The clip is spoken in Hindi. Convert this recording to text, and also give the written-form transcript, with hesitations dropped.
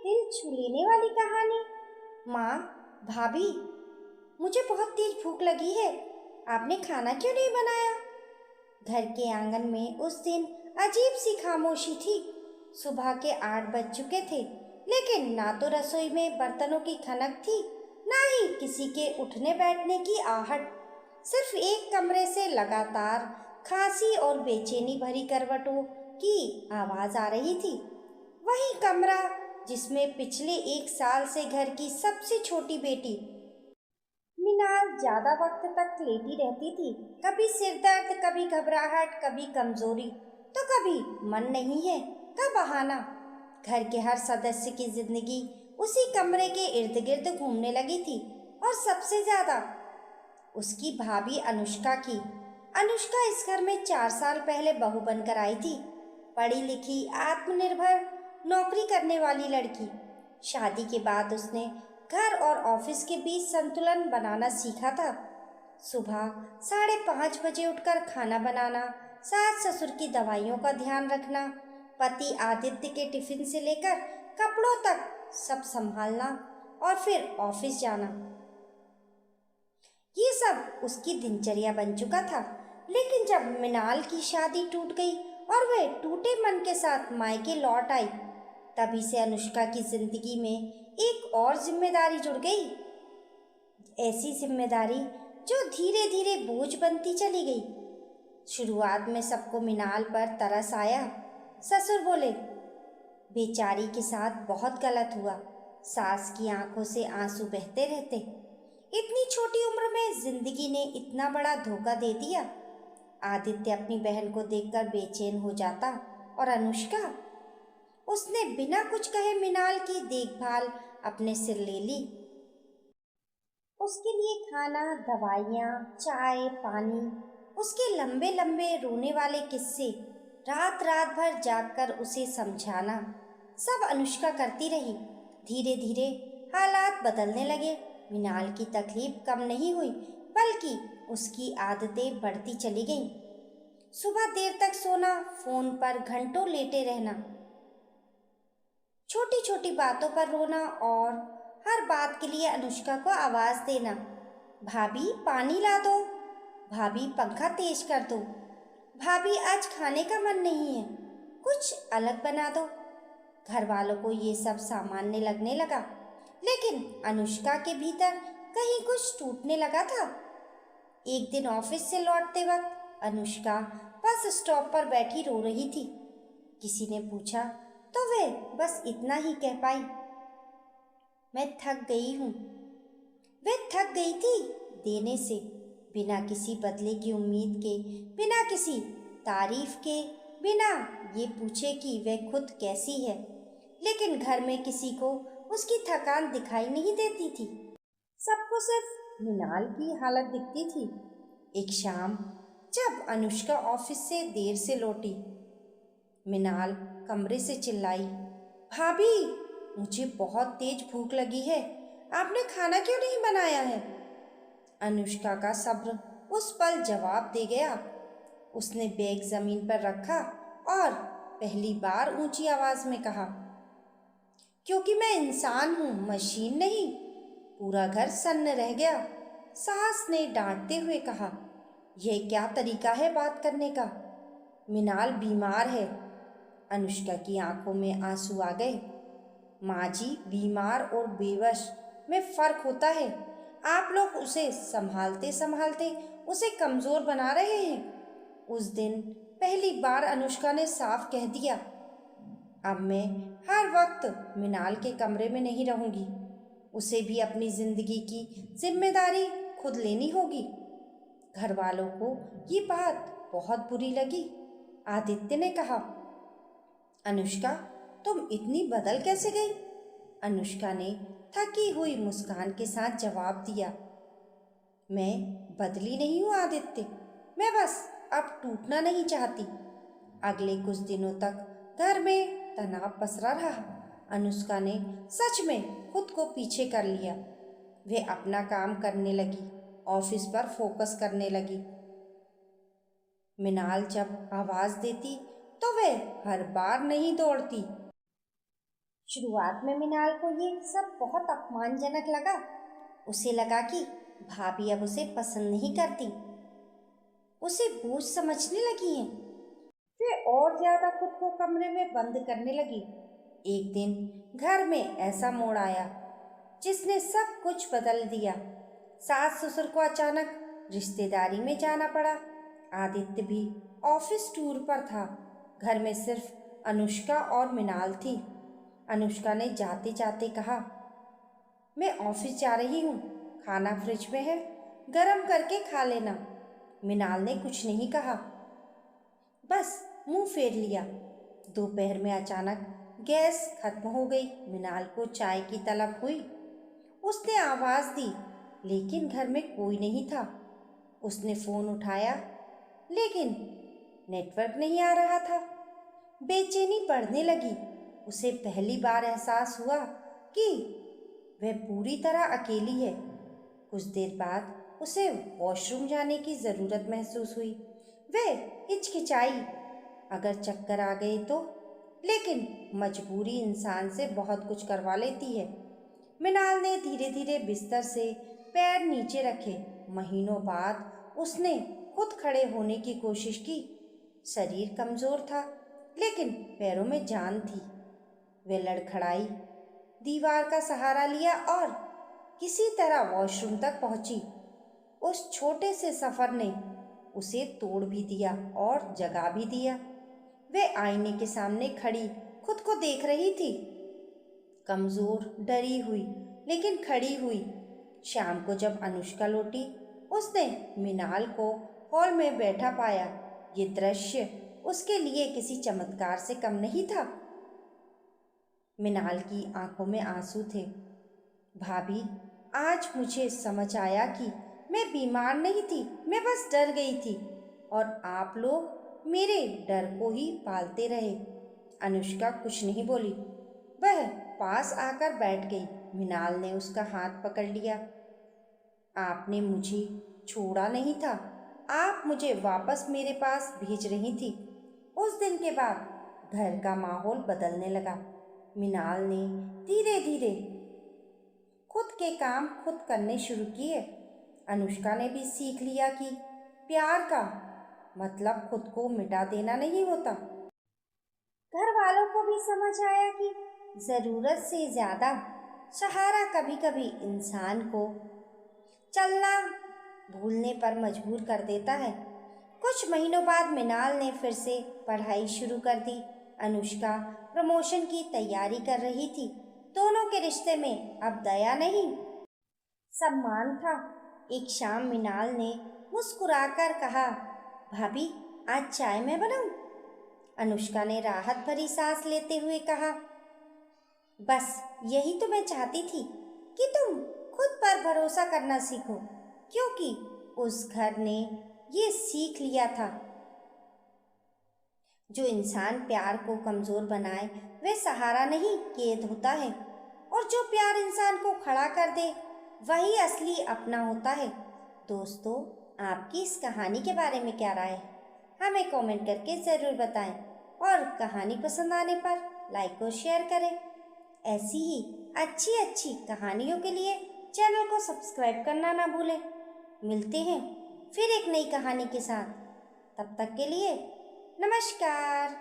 दिल छू लेने वाली कहानी। माँ, भाभी, मुझे बहुत तेज भूख लगी है। आपने खाना क्यों नहीं बनाया? घर के आंगन में उस दिन अजीब सी खामोशी थी। सुबह के 8 बज चुके थे, लेकिन ना तो रसोई में बर्तनों की खनक थी, ना ही किसी के उठने बैठने की आहट। सिर्फ एक कमरे से लगातार खांसी और बेचैनी भरी करवटों की आवाज आ रही थी। वही कमरा जिसमें पिछले 1 साल से घर की सबसे छोटी बेटी मीनाल ज्यादा वक्त तक लेटी रहती थी। कभी सिर दर्द, कभी घबराहट, कभी कमजोरी, तो कभी मन नहीं है का बहाना। घर के हर सदस्य की जिंदगी उसी कमरे के इर्द गिर्द घूमने लगी थी, और सबसे ज्यादा उसकी भाभी अनुष्का की। अनुष्का इस घर में 4 साल पहले बहू बनकर आई थी। पढ़ी लिखी, आत्मनिर्भर, नौकरी करने वाली लड़की। शादी के बाद उसने घर और ऑफिस के बीच संतुलन बनाना सीखा था। सुबह 5:30 बजे उठकर खाना बनाना, सास ससुर की दवाइयों का ध्यान रखना, पति आदित्य के टिफिन से लेकर कपड़ों तक सब संभालना, और फिर ऑफिस जाना। ये सब उसकी दिनचर्या बन चुका था। लेकिन जब मिनाल की शादी टूट गई और वह टूटे मन के साथ मायके लौट आई, तभी से अनुष्का की जिंदगी में एक और जिम्मेदारी जुड़ गई। ऐसी जिम्मेदारी जो धीरे धीरे बोझ बनती चली गई। शुरुआत में सबको मिनाल पर तरस आया। ससुर बोले, बेचारी के साथ बहुत गलत हुआ। सास की आंखों से आंसू बहते रहते। इतनी छोटी उम्र में जिंदगी ने इतना बड़ा धोखा दे दिया। आदित्य अपनी बहन को देखकर बेचैन हो जाता, और अनुष्का, उसने बिना कुछ कहे मिनाल की देखभाल अपने सिर ले ली। उसके लिए खाना, दवाइयाँ, चाय, पानी, उसके लंबे लंबे रोने वाले किस्से, रात रात भर जागकर उसे समझाना, सब अनुष्का करती रही। धीरे धीरे हालात बदलने लगे। मिनाल की तकलीफ कम नहीं हुई, बल्कि उसकी आदतें बढ़ती चली गईं। सुबह देर तक सोना, फोन पर घंटों लेटे रहना, छोटी छोटी बातों पर रोना, और हर बात के लिए अनुष्का को आवाज देना, भाभी पानी ला दो, भाभी पंखा तेज कर दो, भाभी आज खाने का मन नहीं है, कुछ अलग बना दो। घर वालों को ये सब सामान्य लगने लगा, लेकिन अनुष्का के भीतर कहीं कुछ टूटने लगा था। एक दिन ऑफिस से लौटते वक्त अनुष्का बस स्टॉप पर बैठी रो रही थी। किसी ने पूछा तो वे बस इतना ही कह पाई, मैं थक गई हूँ। वे थक गई थी देने से, बिना किसी बदले की उम्मीद के, बिना किसी तारीफ के, बिना ये पूछे कि वह खुद कैसी है। लेकिन घर में किसी को उसकी थकान दिखाई नहीं देती थी। सबको सिर्फ मिनाल की हालत दिखती थी। एक शाम जब अनुष्का ऑफिस से देर से लौटी, मिनाल कमरे से चिल्लाई, भाभी, मुझे बहुत तेज भूख लगी है, आपने खाना क्यों नहीं बनाया है? अनुष्का का सब्र उस पल जवाब दे गया। उसने बैग जमीन पर रखा और पहली बार ऊंची आवाज में कहा, क्योंकि मैं इंसान हूं, मशीन नहीं। पूरा घर सन्न रह गया। सास ने डांटते हुए कहा, यह क्या तरीका है बात करने का? मिनाल बीमार है। अनुष्का की आंखों में आंसू आ गए। माँ जी, बीमार और बेवश में फर्क होता है। आप लोग उसे संभालते संभालते उसे कमजोर बना रहे हैं। उस दिन पहली बार अनुष्का ने साफ कह दिया, अब मैं हर वक्त मिनाल के कमरे में नहीं रहूंगी। उसे भी अपनी जिंदगी की जिम्मेदारी खुद लेनी होगी। घर वालों को ये बात बहुत बुरी लगी। आदित्य ने कहा, अनुष्का, तुम इतनी बदल कैसे गई? अनुष्का ने थकी हुई मुस्कान के साथ जवाब दिया, मैं बदली नहीं हूँ आदित्य, मैं बस अब टूटना नहीं चाहती। अगले कुछ दिनों तक घर में तनाव पसरा रहा। अनुष्का ने सच में खुद को पीछे कर लिया। वे अपना काम करने लगी, ऑफिस पर फोकस करने लगी। मिनाल जब आवाज देती तो वे हर बार नहीं दौड़ती, शुरुआत में मिनाल को ये सब बहुत अपमानजनक लगा। उसे लगा कि भाभी अब उसे पसंद नहीं करती, उसे बोझ समझने लगी है। वे और ज्यादा खुद को कमरे में बंद करने लगी। एक दिन घर में ऐसा मोड़ आया जिसने सब कुछ बदल दिया। सास ससुर को अचानक रिश्तेदारी में जाना पड़ा। आदित्य भी ऑफिस टूर पर था। घर में सिर्फ अनुष्का और मिनाल थी। अनुष्का ने जाते जाते कहा, मैं ऑफिस जा रही हूँ, खाना फ्रिज में है, गरम करके खा लेना। मिनाल ने कुछ नहीं कहा, बस मुंह फेर लिया। दोपहर में अचानक गैस खत्म हो गई। मिनाल को चाय की तलब हुई। उसने आवाज दी, लेकिन घर में कोई नहीं था। उसने फोन उठाया, लेकिन नेटवर्क नहीं आ रहा था। बेचैनी बढ़ने लगी। उसे पहली बार एहसास हुआ कि वह पूरी तरह अकेली है। कुछ देर बाद उसे वॉशरूम जाने की जरूरत महसूस हुई। वह हिचकिचाई, अगर चक्कर आ गए तो, लेकिन मजबूरी इंसान से बहुत कुछ करवा लेती है। मिनाल ने धीरे धीरे बिस्तर से पैर नीचे रखे। महीनों बाद उसने खुद खड़े होने की कोशिश की। शरीर कमजोर था, लेकिन पैरों में जान थी। वे लड़खड़ाई, दीवार का सहारा लिया और किसी तरह वॉशरूम तक पहुंची। उस छोटे से सफर ने उसे तोड़ भी दिया और जगा भी दिया। वे आईने के सामने खड़ी खुद को देख रही थी, कमजोर, डरी हुई, लेकिन खड़ी हुई। शाम को जब अनुष्का लौटी, उसने मिनाल को हॉल में बैठा पाया। ये दृश्य उसके लिए किसी चमत्कार से कम नहीं था। मिनाल की आंखों में आंसू थे। भाभी, आज मुझे समझ आया कि मैं बीमार नहीं थी, मैं बस डर गई थी, और आप लोग मेरे डर को ही पालते रहे। अनुष्का कुछ नहीं बोली। वह पास आकर बैठ गई। मिनाल ने उसका हाथ पकड़ लिया। आपने मुझे छोड़ा नहीं था, आप मुझे वापस मेरे पास भेज रही थी। उस दिन के बाद घर का माहौल बदलने लगा। मिनाल ने धीरे धीरे खुद के काम खुद करने शुरू किए। अनुष्का ने भी सीख लिया कि प्यार का मतलब खुद को मिटा देना नहीं होता। घर वालों को भी समझ आया कि जरूरत से ज्यादा सहारा कभी कभी इंसान को चलना भूलने पर मजबूर कर देता है। कुछ महीनों बाद मिनाल ने फिर से पढ़ाई शुरू कर दी। अनुष्का प्रमोशन की तैयारी कर रही थी। दोनों के रिश्ते में अब दया नहीं, सम्मान था। एक शाम मिनाल ने मुस्कुराकर कहा, भाभी, आज चाय मैं बनाऊं? अनुष्का ने राहत भरी सांस लेते हुए कहा, बस यही तो मैं चाहती थी कि तुम खुद पर भरोसा करना सीखो, क्योंकि उस घर ने ये सीख लिया था, जो इंसान प्यार को कमजोर बनाए वह सहारा नहीं, कैद होता है, और जो प्यार इंसान को खड़ा कर दे वही असली अपना होता है। दोस्तों, आपकी इस कहानी के बारे में क्या राय है? हमें कमेंट करके ज़रूर बताएं, और कहानी पसंद आने पर लाइक और शेयर करें। ऐसी ही अच्छी अच्छी कहानियों के लिए चैनल को सब्सक्राइब करना ना भूलें। मिलते हैं फिर एक नई कहानी के साथ। तब तक के लिए नमस्कार।